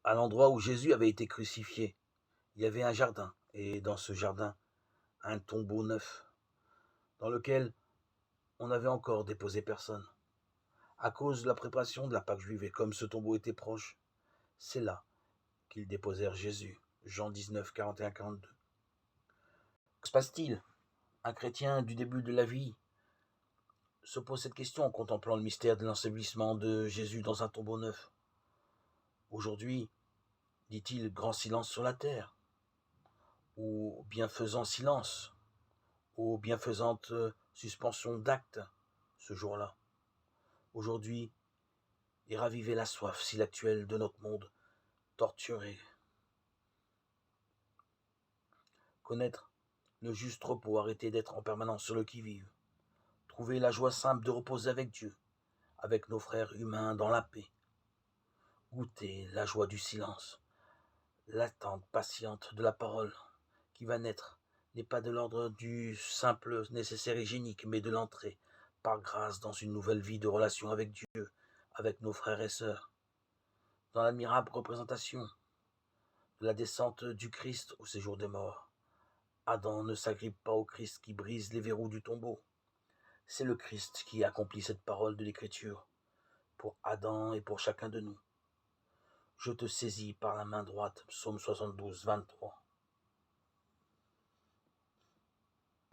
À l'endroit où Jésus avait été crucifié, il y avait un jardin, et dans ce jardin, un tombeau neuf, dans lequel on n'avait encore déposé personne. À cause de la préparation de la Pâque juive, et comme ce tombeau était proche, c'est là qu'ils déposèrent Jésus. Jean 19, 41, 42. Que se passe-t-il? Un chrétien du début de la vie se pose cette question en contemplant le mystère de l'ensevelissement de Jésus dans un tombeau neuf. Aujourd'hui, dit-il, grand silence sur la terre, ou bienfaisant silence, ou bienfaisante suspension d'actes ce jour-là. Aujourd'hui, et raviver la soif, si l'actuel de notre monde, torturé. Connaître le juste repos, arrêter d'être en permanence sur le qui-vive. Trouver la joie simple de reposer avec Dieu, avec nos frères humains dans la paix. Goûter la joie du silence, l'attente patiente de la parole qui va naître n'est pas de l'ordre du simple nécessaire hygiénique, mais de l'entrée, par grâce, dans une nouvelle vie de relation avec Dieu, avec nos frères et sœurs. Dans l'admirable représentation de la descente du Christ au séjour des morts, Adam ne s'agrippe pas au Christ qui brise les verrous du tombeau. C'est le Christ qui accomplit cette parole de l'Écriture pour Adam et pour chacun de nous. Je te saisis par la main droite, psaume 72, 23.